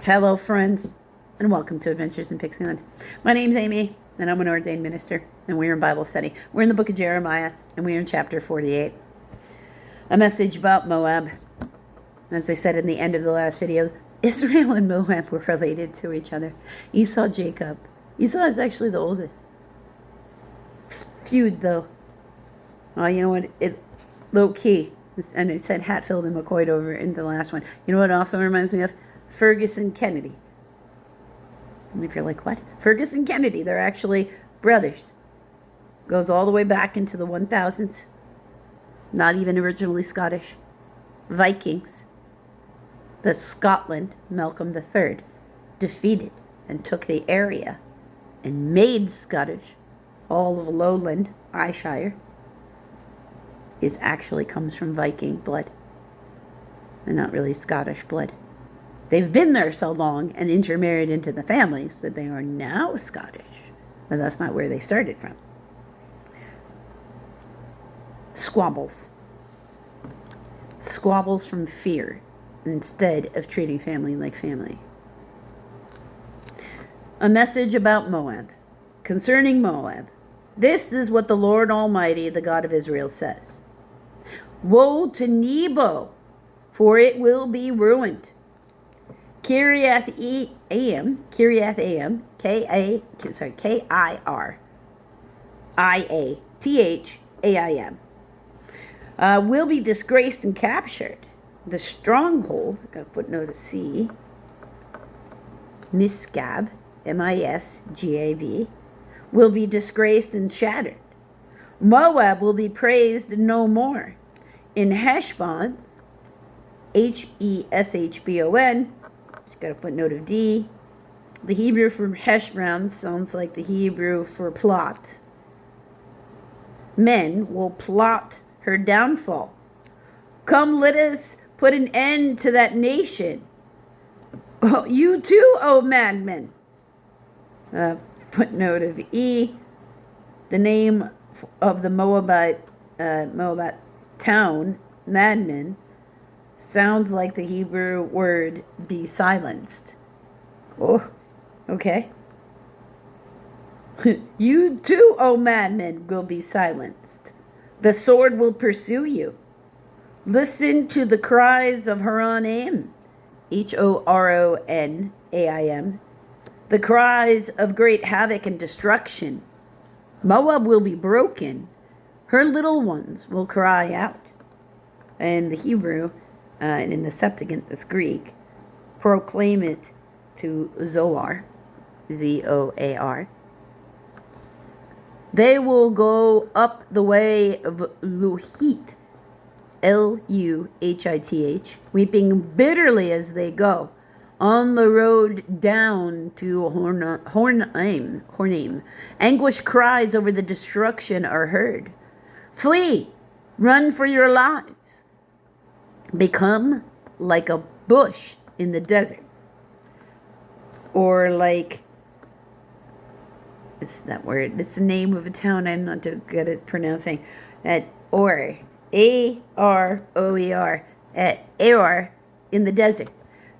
Hello, friends, and welcome to Adventures in Pixieland. My name's Amy, and I'm an ordained minister, and we're in Bible study. We're in the book of Jeremiah, and we're in chapter 48. A message about Moab. As I said in the end of the last video, Israel and Moab were related to each other. Esau, Jacob. Esau is actually the oldest. Feud, though. Oh, you know what? Low key. And it said Hatfield and McCoy over in the last one. You know what it also reminds me of? Ferguson Kennedy. And if you're like, what? Ferguson Kennedy, they're actually brothers. Goes all the way back into the 1000s. Not even originally Scottish. Vikings. The Scotland, Malcolm III, defeated and took the area and made Scottish. All of Lowland, Ayrshire, comes from Viking blood. And not really Scottish blood. They've been there so long and intermarried into the families that they are now Scottish. But that's not where they started from. Squabbles. Squabbles from fear instead of treating family like family. A message about Moab. Concerning Moab, this is what the Lord Almighty, the God of Israel, says. Woe to Nebo, for it will be Kiriath-Aim, Kiriathaim, will be disgraced and captured. The stronghold, I got a footnote of C, Misgab, Misgab, will be disgraced and shattered. Moab will be praised no more. In Heshbon, Heshbon, just got a footnote of D. The Hebrew for Heshbon sounds like the Hebrew for plot. Men will plot her downfall. Come, let us put an end to that nation. Oh, you too, O madmen. Footnote of E. The name of the Moabite town, madmen, sounds like the Hebrew word be silenced. Oh, okay. You too, O madmen, will be silenced. The sword will pursue you. Listen to the cries of Horonaim, Horonaim, the cries of great havoc and destruction. Moab will be broken. Her little ones will cry out. And the Hebrew, and in the Septuagint, that's Greek, proclaim it to Zoar, Zoar. They will go up the way of Luhith, Luhith, weeping bitterly as they go, on the road down to Hornaim. Anguish cries over the destruction are heard. Flee, run for your lives. Become like a bush in the desert. Or like, it's that word, it's the name of a town I'm not too good at pronouncing. Aroer, Aroer, Aroer in the desert.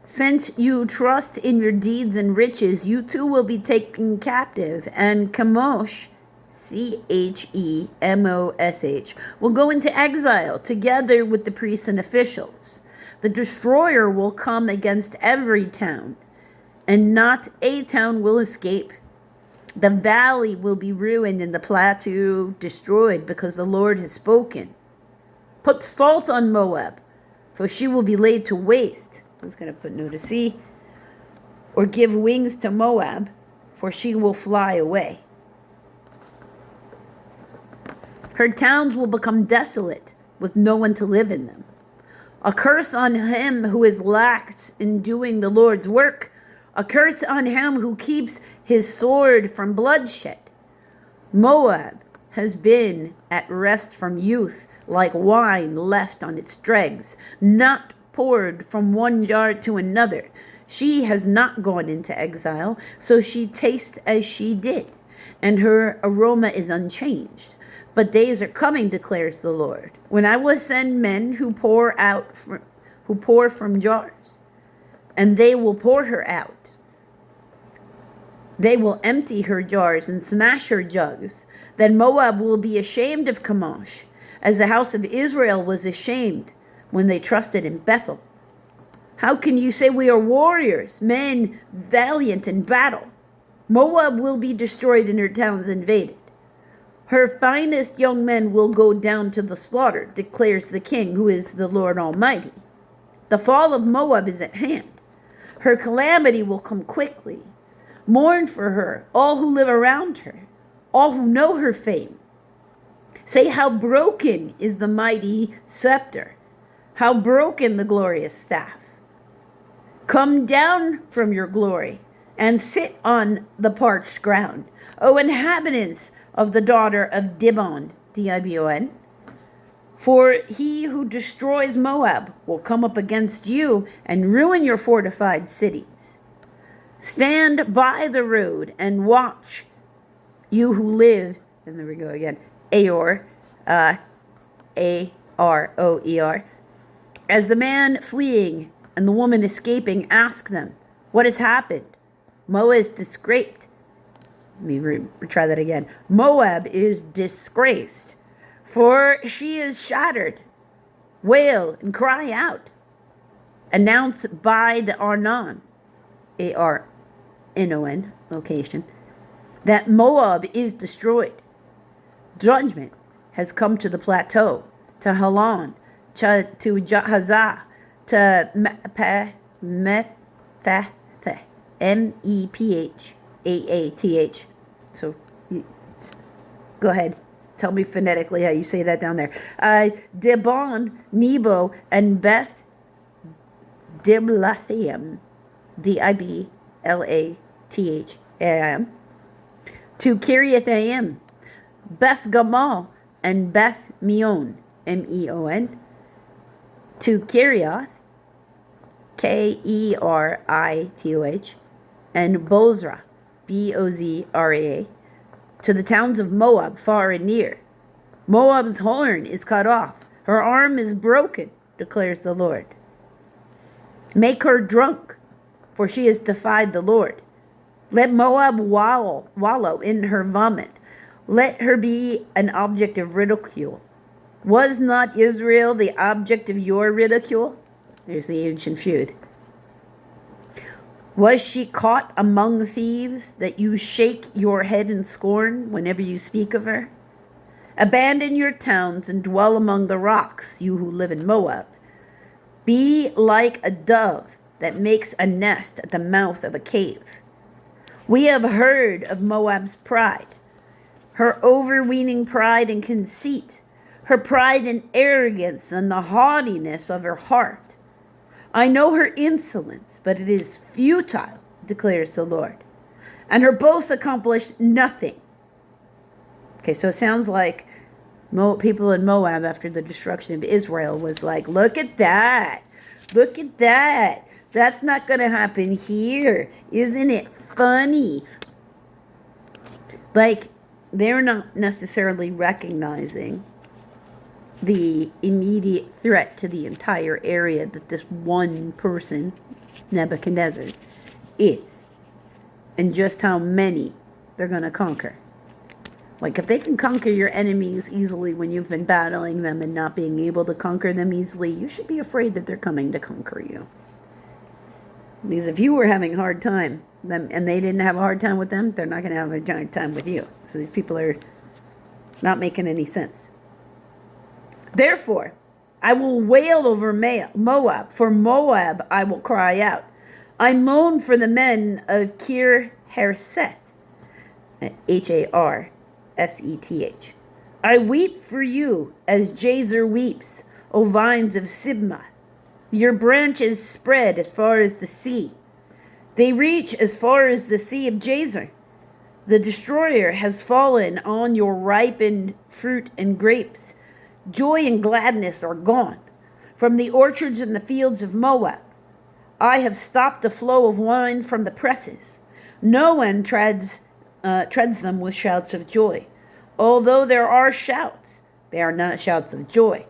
Since you trust in your deeds and riches, you too will be taken captive, and Chemosh, Chemosh, will go into exile together with the priests and officials. The destroyer will come against every town, and not a town will escape. The valley will be ruined and the plateau destroyed because the Lord has spoken. Put salt on Moab, for she will be laid to waste. I was going to put no to C. Or give wings to Moab, for she will fly away. Her towns will become desolate, with no one to live in them. A curse on him who is lax in doing the Lord's work. A curse on him who keeps his sword from bloodshed. Moab has been at rest from youth, like wine left on its dregs, not poured from one jar to another. She has not gone into exile, so she tastes as she did, and her aroma is unchanged. But days are coming, declares the Lord, when I will send men who pour from jars, and they will pour her out. They will empty her jars and smash her jugs. Then Moab will be ashamed of Chemosh, as the house of Israel was ashamed when they trusted in Bethel. How can you say we are warriors, men valiant in battle? Moab will be destroyed and her towns invaded. Her finest young men will go down to the slaughter, declares the King, who is the Lord Almighty. The fall of Moab is at hand. Her calamity will come quickly. Mourn for her, all who live around her, all who know her fame. Say how broken is the mighty scepter, how broken the glorious staff. Come down from your glory and sit on the parched ground, O inhabitants of the daughter of Dibon, D-I-B-O-N. For he who destroys Moab will come up against you and ruin your fortified cities. Stand by the road and watch, you who live, and there we go again, Aroer, A-R-O-E-R. As the man fleeing and the woman escaping ask them, what has happened? Moab is disgraced. Let me try that again. Moab is disgraced, for she is shattered. Wail and cry out. Announce by the Arnon, A-R-N-O-N location, that Moab is destroyed. Judgment has come to the plateau, to Halon, to Jahazah, to Mephath, M-E-P-H-A-A-T-H. So, go ahead. Tell me phonetically how you say that down there. Dibon, Nebo, and Beth Diblathaim, D-I-B-L-A-T-H-A-I-M, to Kiriathaim, Beth Gamal, and Beth Meon, M-E-O-N, to Kirioth, K-E-R-I-T-O-H, and Bozrah, B-O-Z-R-A-A, to the towns of Moab, far and near. Moab's horn is cut off. Her arm is broken, declares the Lord. Make her drunk, for she has defied the Lord. Let Moab wallow in her vomit. Let her be an object of ridicule. Was not Israel the object of your ridicule? There's the ancient feud. Was she caught among thieves, that you shake your head in scorn whenever you speak of her? Abandon your towns and dwell among the rocks, you who live in Moab. Be like a dove that makes a nest at the mouth of a cave. We have heard of Moab's pride, her overweening pride and conceit, her pride and arrogance and the haughtiness of her heart. I know her insolence, but it is futile, declares the Lord, and her boasts accomplish nothing. Okay, so it sounds like people in Moab after the destruction of Israel was like, look at that. Look at that. That's not going to happen here. Isn't it funny? Like, they're not necessarily recognizing the immediate threat to the entire area that this one person, Nebuchadnezzar, is, and just how many they're going to conquer. Like, if they can conquer your enemies easily when you've been battling them and not being able to conquer them easily, you should be afraid that they're coming to conquer you. Because if you were having a hard time, and they didn't have a hard time with them, they're not going to have a hard time with you. So these people are not making any sense. Therefore, I will wail over Moab. For Moab I will cry out. I moan for the men of Kir Hareseth, H-A-R-S-E-T-H. I weep for you as Jazer weeps, O vines of Sibmah. Your branches spread as far as the sea. They reach as far as the sea of Jazer. The destroyer has fallen on your ripened fruit and grapes. Joy and gladness are gone from the orchards and the fields of Moab. I have stopped the flow of wine from the presses. No one treads them with shouts of joy. Although there are shouts, they are not shouts of joy.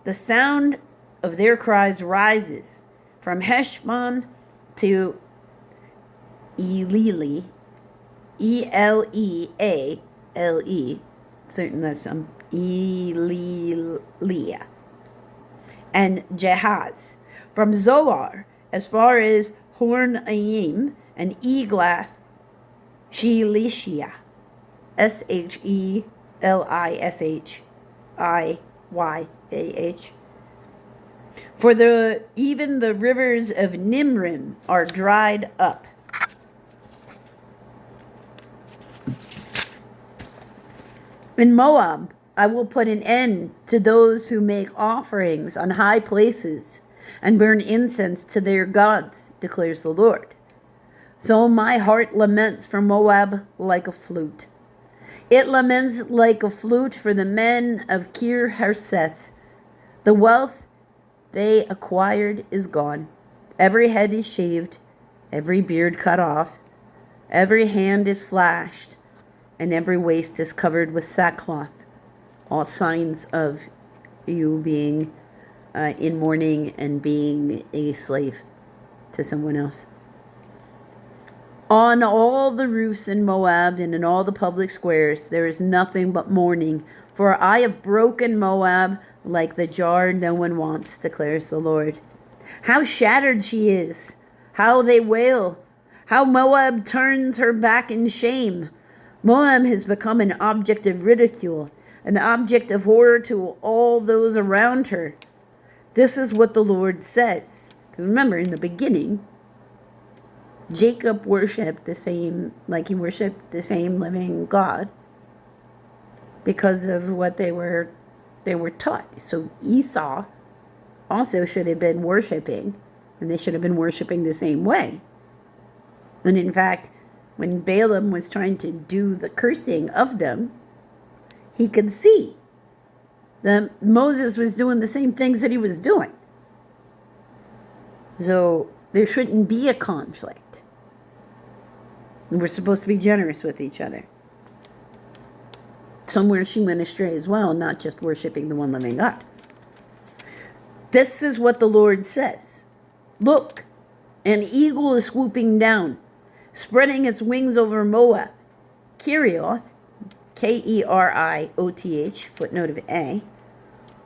The sound of their cries rises from Heshbon to Eleale, Eleale, certain that's Eleale, and Jahaz, from Zoar as far as Hornaim and Eglath Shelishiyah, Shelishiyah. For even the rivers of Nimrim are dried up. In Moab, I will put an end to those who make offerings on high places and burn incense to their gods, declares the Lord. So my heart laments for Moab like a flute. It laments like a flute for the men of Kir Hareseth. The wealth they acquired is gone. Every head is shaved, every beard cut off, every hand is slashed, and every waist is covered with sackcloth. All signs of you being in mourning and being a slave to someone else. On all the roofs in Moab and in all the public squares, there is nothing but mourning, for I have broken Moab like the jar no one wants, declares the Lord. How shattered she is, how they wail, how Moab turns her back in shame. Moab has become an object of ridicule, an object of horror to all those around her. This is what the Lord says. Remember, in the beginning, Jacob worshipped the same living God because of what they were taught. So Esau also should have been worshiping, and they should have been worshiping the same way. And in fact, when Balaam was trying to do the cursing of them, he could see that Moses was doing the same things that he was doing. So there shouldn't be a conflict. And we're supposed to be generous with each other. Somewhere she went astray as well, not just worshiping the one living God. This is what the Lord says. Look, an eagle is swooping down, spreading its wings over Moab. Kerioth, Kerioth, footnote of A,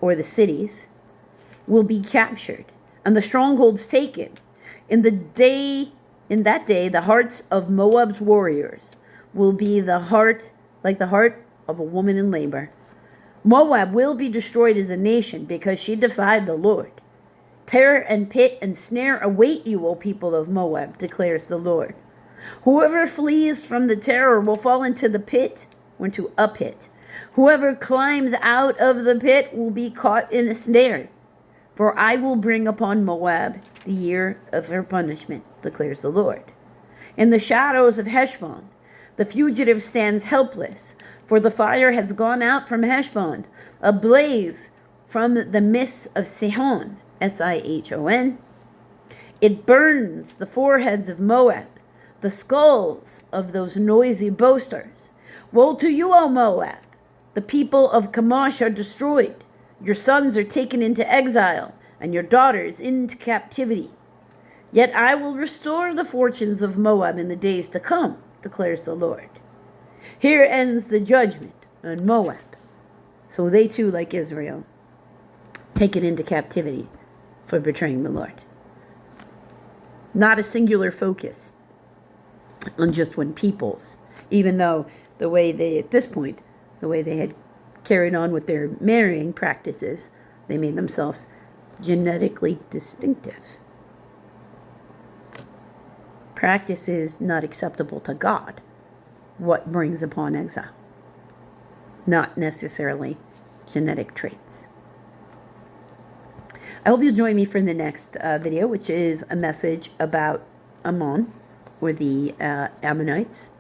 or the cities, will be captured, and the strongholds taken. In that day, the hearts of Moab's warriors will be like the heart of a woman in labor. Moab will be destroyed as a nation because she defied the Lord. Terror and pit and snare await you, O people of Moab, declares the Lord. Whoever flees from the terror will fall into the pit or into a pit. Whoever climbs out of the pit will be caught in a snare. For I will bring upon Moab the year of her punishment, declares the Lord. In the shadows of Heshbon, the fugitive stands helpless, for the fire has gone out from Heshbon, a blaze from the mists of Sihon, Sihon. It burns the foreheads of Moab, the skulls of those noisy boasters. Woe to you, O Moab! The people of Chemosh are destroyed. Your sons are taken into exile, and your daughters into captivity. Yet I will restore the fortunes of Moab in the days to come, declares the Lord. Here ends the judgment on Moab. So they too, like Israel, taken into captivity for betraying the Lord. Not a singular focus on just one people's, even though the way they had carried on with their marrying practices, they made themselves genetically distinctive. Practice is not acceptable to God. What brings upon exile? Not necessarily genetic traits. I hope you'll join me for the next video, which is a message about Ammon, or the Ammonites,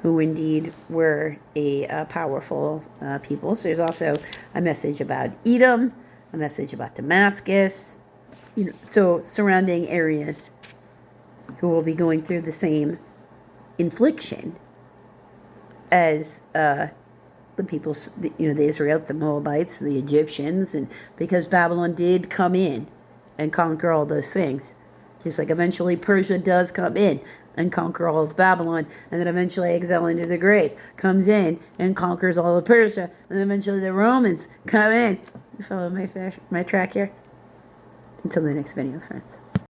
who indeed were a powerful people. So there's also a message about Edom, a message about Damascus, so surrounding areas who will be going through the same infliction as the people, the Israelites, the Moabites, the Egyptians, and because Babylon did come in and conquer all those things, Just like eventually Persia does come in and conquer all of Babylon, and then eventually Alexander the Great comes in and conquers all of Persia, and then eventually the Romans come in. You follow my track here? Until the next video, friends.